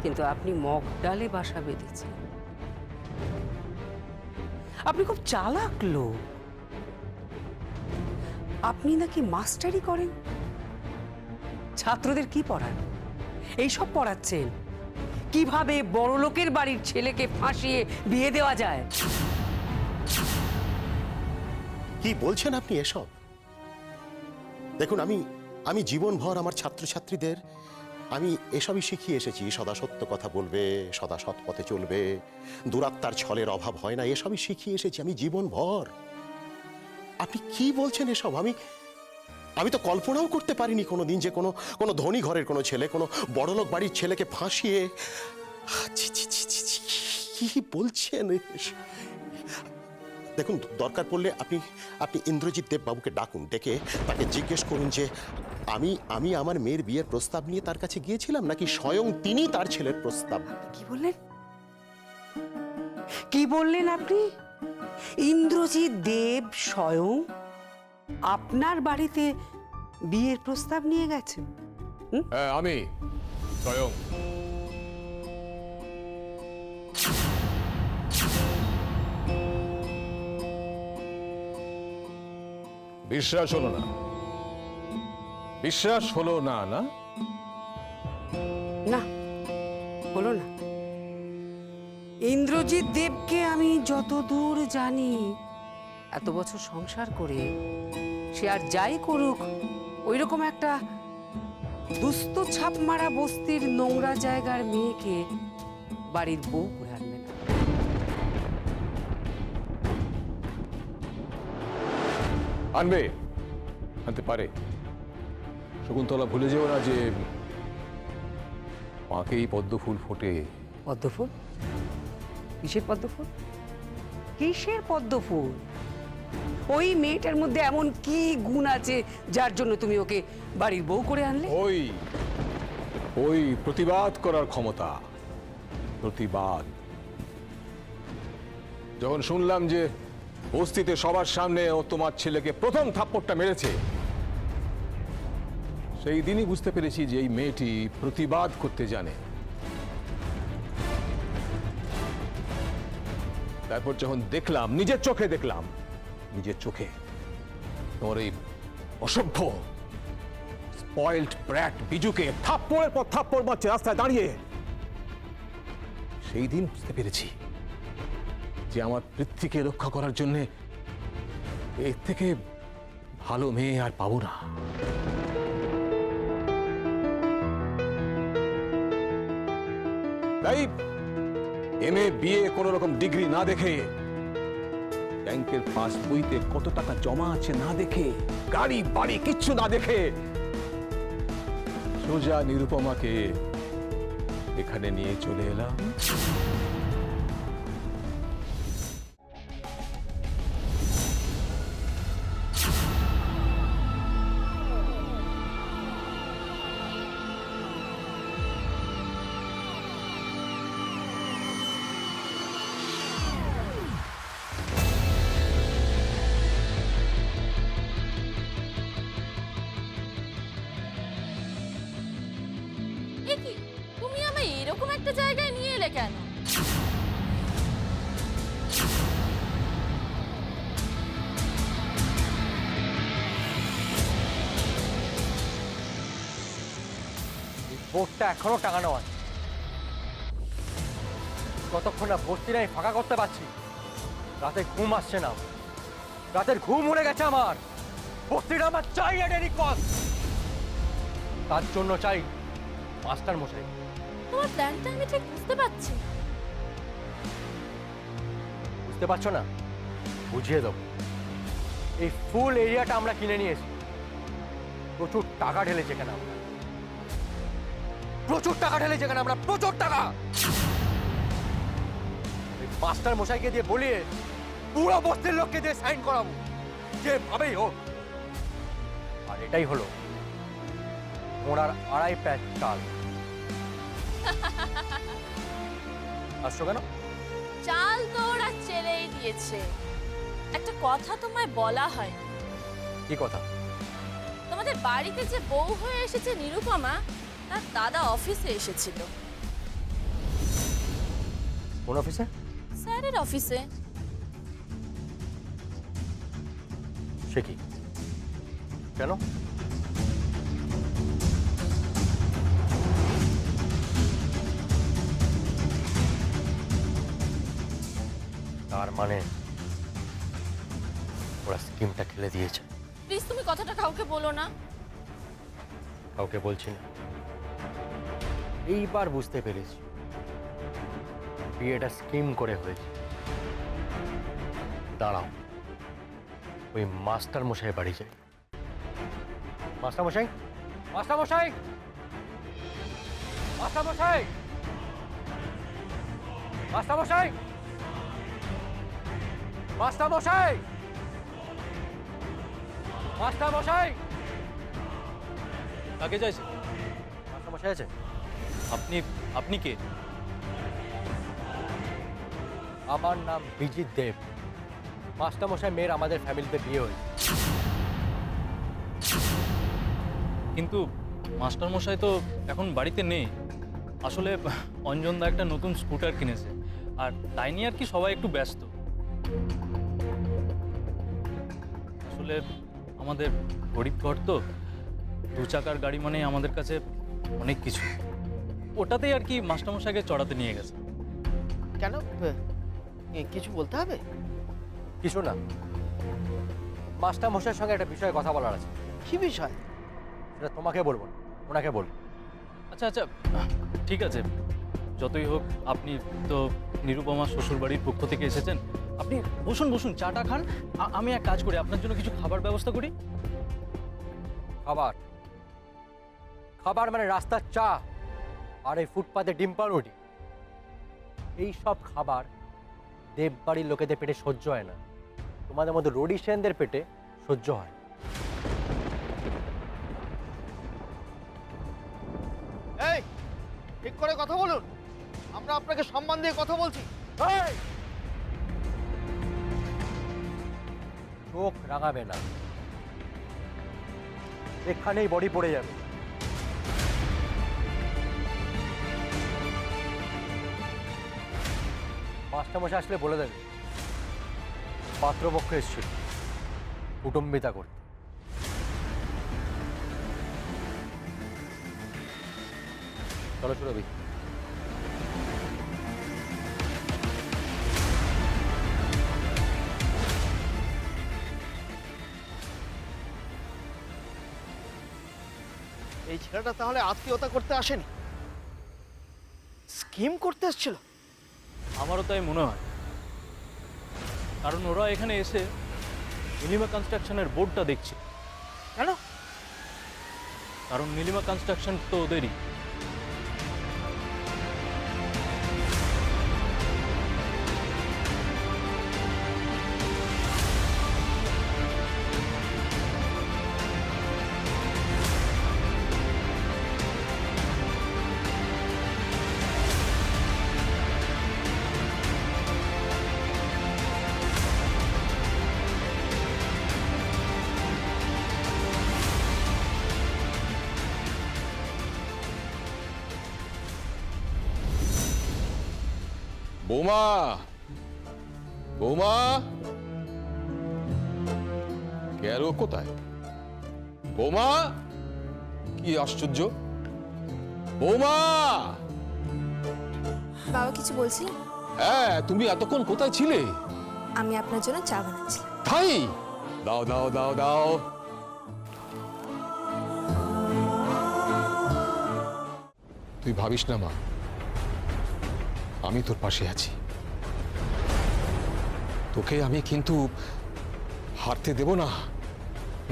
কিন্তু আপনি মগ ডালে বাসা বেঁধেছেন। আপনি খুব চালাক লোক। আপনি নাকি মাস্টারি করেন, ছাত্রদের কি পড়ান? এইসব পড়াচ্ছেন কিভাবে বড় লোকের বাড়ির ছেলেকে ফাঁসিয়ে বিয়ে দেওয়া যায়। কি বলছেন আপনি এসব? দেখুন, আমি জীবনভর আমার ছাত্রছাত্রীদের আমি এসবই শিখিয়ে এসেছি। সদা সত্য কথা বলবে, সদা সৎ পথে চলবে, দুরাত্মার ছলের অভাব হয় না, এসবই শিখিয়ে এসেছি আমি জীবনভর। আপনি কি বলছেন এসব? আমি তো কল্পনাও করতে পারিনি কোনোদিন যে কোনো ধনী ঘরের কোনো ছেলে, কোনো বড়লোক বাড়ির ছেলেকে ফাঁসিয়ে। ছি, ছি, ছি, ছি, ছি, কি বলছেন? দেখুন, দরকার পড়লে আপনি ইন্দ্রজিৎ দেব বাবুকে ডাকুন, ডেকে তাকে জিজ্ঞেস করুন যে আমি আমার মেয়ের বিয়ের প্রস্তাব নিয়ে তার কাছে গিয়েছিলাম নাকি স্বয়ং তিনি তার ছেলের প্রস্তাব। কি বললেন? কি বললেন আপনি? ইন্দ্রজিৎ দেব স্বয়ং আপনার বাড়িতে বিয়ের প্রস্তাব নিয়ে গেছেন? হ্যাঁ, আমি স্বয়ং। বিশ্বাস হলো না? বিশ্বাস হলো না? না না, হলো না। ইন্দ্রজিৎ দেবকে আমি যতদূর জানি, এত বছর সংসার করে সে আর যাই করুক, ওইরকম একটা দুস্থ ছাপ মারা বস্তির নোংরা জায়গার মেয়েকে বাড়ির বউ করে আনবে না। আনতে পারে। শকুন্তলা, ভুলে যেও না যে মাকেই পদ্ম ফুল ফোটে। পদ্মফুল? কিসের পদ্মফুল? কিসের পদ্মফুল? ওই মেয়েটার মধ্যে এমন কি গুণ আছে যার জন্য তুমি ওকে বাড়ির বউ করে আনলে? ওই প্রতিবাদ করার ক্ষমতা। প্রতিবাদ। যখন শুনলাম যে বস্তিতে সবার সামনে ও তোমার ছেলেকে প্রথম থাপ্পড়টা মেরেছে, সেই দিনই বুঝতে পেরেছি যে এই মেয়েটি প্রতিবাদ করতে জানে। তারপর যখন দেখলাম, নিজের চোখে দেখলাম, নিজের চোখে তোমার এই অসভ্য স্পয়েলড ব্র্যাট বিজুকে থাপ্পড়ের পর থাপ্পড় মারছে রাস্তায় দাঁড়িয়ে, সেই দিন বুঝতে পেরেছি যে আমার পৃথ্বীকে রক্ষা করার জন্য এর থেকে ভালো মেয়ে আর পাবো না। তাই এমএ বিএ কোন রকম ডিগ্রি না দেখে, ব্যাংকের পাসবইতে কত টাকা জমা আছে না দেখে, গাড়ি বাড়ি কিচ্ছু না দেখে সোজা নিরুপমাকে এখানে নিয়ে চলে এলাম। তুমি আমায় এরকম একটা জায়গায় নিয়ে এলে কেন? বোর্ডটা এখনো টাঙানো আছে। কতক্ষণ না বস্তিটা আমি ফাঁকা করতে পারছি। রাতে ঘুম আসছে না, রাতের ঘুম উড়ে গেছে আমার। বস্তিটা আমার চাই এট এনি কস্ট। তার জন্য চাই মাস্টার মশাই। তোমার প্ল্যানটা আমি ঠিক বুঝতে পারছি না। বুঝতে পারছো না? বুঝিয়ে দেবো। এই ফুল এরিয়াটা আমরা কিনে নিয়েছি। প্রচুর টাকা ঢেলেছে এখানে আমরা। প্রচুর টাকা ঢেলেছে এখানে আমরা, প্রচুর টাকা। মাস্টার মশাইকে দিয়ে বলিয়ে পুরো বস্তির লোককে দিয়ে সাইন করাবো, যেভাবেই হোক। আর এটাই হলো ওনার 2.5 প্যাচ চাল। আসছো কেন? চাল তো ওরা ছেড়েই দিয়েছে। একটা কথা তোমায় বলা হয়। কি কথা? তোমাদের বাড়িতে যে বউ হয়ে এসেছে নিরুপমা, তার দাদা অফিসে এসেছিল। কোন অফিসে? স্যারের অফিসে। সে কি? কেন? তার মানে ওরা স্কিমটা খেলে দিয়েছে। প্লিজ তুমি কথাটা কাউকে বলো না। কাউকে বলছি না। এইবার বুঝতে পেরেছি বিয়েটা স্কিম করে হয়েছে। দাঁড়াও, ওই মাস্টার মশাই বাড়ি যাই। মাস্টার মশাই, মাস্টার মশাই, মাস্টার মশাই, মাস্টার মশাই, মাস্টার মশাই, মাস্টার মশাই। কাকে চাইছে? মাস্টার মশাই আছে? আপনি আপনি কে? আমার নাম বিজিত দেব। মাস্টার মশাই মেয়ের আমাদের ফ্যামিলিতে বিয়ে হয়েছে। কিন্তু মাস্টার মশাই তো এখন বাড়িতে নেই। আসলে অঞ্জনদা একটা নতুন স্কুটার কিনেছে, আর তাই নিয়ে আর কি সবাই একটু ব্যস্ত। আসলে আমাদের গরিব ঘর তো, 2 চাকার গাড়ি মানে আমাদের কাছে অনেক কিছু। ওটাতেই আর কি মাস্টারমশাইকে চড়াতে নিয়ে গেছে। কেন কিছু বলতে হবে? কিছু না, মাস্টার মশাইয়ের সঙ্গে একটা বিষয়ে কথা বলার আছে। কি বিষয়? সেটা তোমাকে বলবো না, ওনাকে বলবো। আচ্ছা আচ্ছা, ঠিক আছে, যতই হোক আপনি তো নিরুপমার শ্বশুরবাড়ির পক্ষ থেকে এসেছেন। আপনি বসুন বসুন, চাটা খান। আমি এক কাজ করি, আপনার জন্য কিছু খাবার ব্যবস্থা করি। খাবার? খাবার মানে রাস্তার চা আর এই ফুটপাতে ডিম পাউরুটি। এই সব খাবার দেববাড়ির লোকেদের পেটে সহ্য হয় না, তোমাদের মধ্যে রোডি সেনদের পেটে সহ্য হয়। এই, ঠিক করে কথা বলুন। আমরা আপনাকে সম্মান দিয়ে কথা বলছি। এই! চোখ রাঙাবে না, এখানেই বডি পড়ে যাবে। মাস্টারমশাই আসলে বলে দেবে পাত্রপক্ষ এসেছিল কুটুম্বিতা করতে। চলো সুরভি। এই ছেলেটা তাহলে আত্মীয়তা করতে আসেনি, স্কিম করতে এসেছিল। আমারও তাই মনে হয়, কারণ ওরা এখানে এসে নীলিমা কনস্ট্রাকশনের বোর্ডটা দেখছে। কেন? কারণ নীলিমা কনস্ট্রাকশন তো ওদেরই। বৌমা, বৌমা, গেল কোথায়? বৌমা, কি আশ্চর্য! বৌমা! বাবা কিছু বলছিলেন? হ্যাঁ, তুমি এতক্ষণ কোথায় ছিলে? আমি আপনার জন্য চা বানাচ্ছি। তাই? দাও দাও দাও দাও। তুই ভাবিস না মা, আমি তোর পাশে আছি। তোকে আমি কিন্তু হারতে দেব না,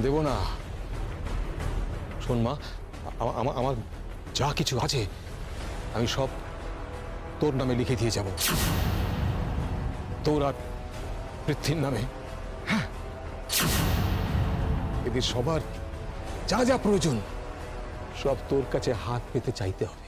দেব না। শোন মা, আমার যা কিছু আছে আমি সব তোর নামে লিখে দিয়ে যাব, তোর আর পৃথ্বীর নামে। হ্যাঁ, এদের সবার যা যা প্রয়োজন সব তোর কাছে হাত পেতে চাইতে হবে।